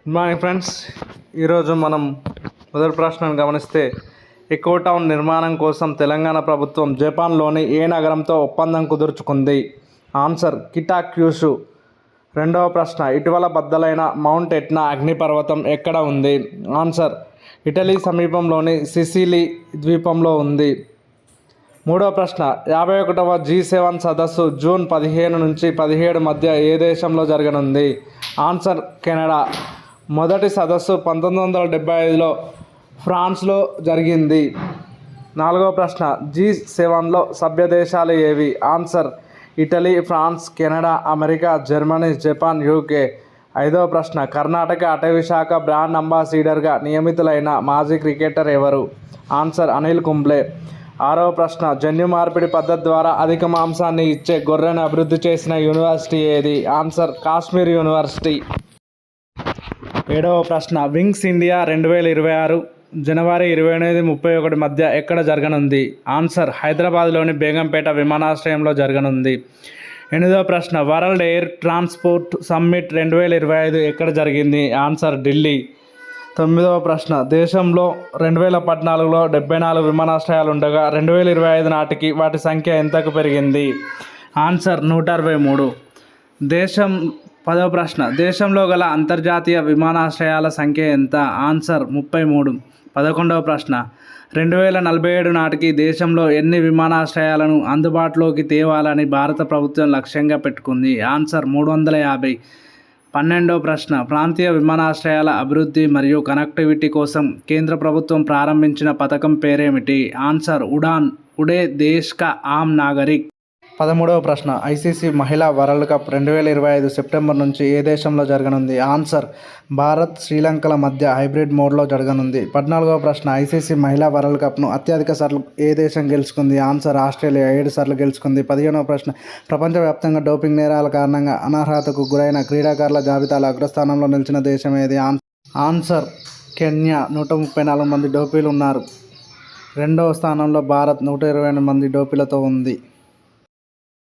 Morning friends, ఈరోజు మనం మొదటి ప్రశ్నను గమనిస్తే ఎకో టౌన్ నిర్మాణం కోసం తెలంగాణ ప్రభుత్వం జపాన్లోని ఏ నగరంతో ఒప్పందం కుదుర్చుకుంది? Answer Kitakyushu. రెండవ ప్రశ్న, ఇటీవల బద్దలైన మౌంట్ ఎట్నా అగ్నిపర్వతం ఎక్కడ ఉంది? ఆన్సర్ ఇటలీ సమీపంలోని సిసిలీ ద్వీపంలో ఉంది. మూడవ ప్రశ్న, 51వ G7 సదస్సు జూన్ 15 నుంచి 17 మధ్య ఏ దేశంలో జరగనుంది? Answer Canada. మొదటి సదస్సు 1975లో ఫ్రాన్స్లో జరిగింది. నాలుగవ ప్రశ్న, G7లో సభ్య దేశాలు ఏవి? Answer Italy, France, Canada, America, Germany, Japan, UK. ఐదవ ప్రశ్న, కర్ణాటక అటవీ శాఖ బ్రాండ్ అంబాసిడర్గా నియమితులైన మాజీ క్రికెటర్ ఎవరు? ఆన్సర్ అనిల్ కుంబ్లే. ఆరవ ప్రశ్న, జన్యు మార్పిడి పద్ధతి ద్వారా అధిక మాంసాన్ని ఇచ్చే గొర్రెను అభివృద్ధి చేసిన యూనివర్సిటీ ఏది? Answer Kashmir university. ఏడవ ప్రశ్న, వింగ్స్ ఇండియా 2026 జనవరి 28-31 మధ్య ఎక్కడ జరగనుంది? ఆన్సర్ హైదరాబాద్లోని బేగంపేట విమానాశ్రయంలో జరగనుంది. ఎనిమిదవ ప్రశ్న, వరల్డ్ ఎయిర్ ట్రాన్స్పోర్ట్ సమ్మిట్ 2025 ఎక్కడ జరిగింది? ఆన్సర్ ఢిల్లీ. తొమ్మిదవ ప్రశ్న, దేశంలో 2014లో 74 విమానాశ్రయాలు ఉండగా 2025 నాటికి వాటి సంఖ్య ఎంతకు పెరిగింది? ఆన్సర్ 163. పదవ ప్రశ్న, దేశంలో గల అంతర్జాతీయ విమానాశ్రయాల సంఖ్య ఎంత? ఆన్సర్ 33. 11వ ప్రశ్న, 2047 నాటికి దేశంలో ఎన్ని విమానాశ్రయాలను అందుబాటులోకి తేవాలని భారత ప్రభుత్వం లక్ష్యంగా పెట్టుకుంది? ఆన్సర్ 350. 12వ ప్రశ్న, ప్రాంతీయ విమానాశ్రయాల అభివృద్ధి మరియు కనెక్టివిటీ కోసం కేంద్ర ప్రభుత్వం ప్రారంభించిన పథకం పేరేమిటి? ఆన్సర్ ఉడాన్, ఉడే దేశ్ కా ఆమ్ నాగరిక్. 13వ ప్రశ్న, ఐసీసీ మహిళా వరల్డ్ కప్ 2025 సెప్టెంబర్ నుంచి ఏ దేశంలో జరగనుంది? ఆన్సర్ భారత్, శ్రీలంకల మధ్య హైబ్రిడ్ మోడ్లో జరగనుంది. 14వ ప్రశ్న, ఐసీసీ మహిళా వరల్డ్ కప్ను అత్యధిక సార్లు ఏ దేశం గెలుచుకుంది? ఆన్సర్ ఆస్ట్రేలియా 7 సార్లు గెలుచుకుంది. 15వ ప్రశ్న, ప్రపంచవ్యాప్తంగా డోపింగ్ నేరాల కారణంగా అనర్హతకు గురైన క్రీడాకారుల జాబితాలో అగ్రస్థానంలో నిలిచిన దేశం ఏది? ఆన్సర్ కెన్యా, 134 మంది డోపీలు ఉన్నారు. రెండవ స్థానంలో భారత్ 128 మంది డోపీలతో ఉంది.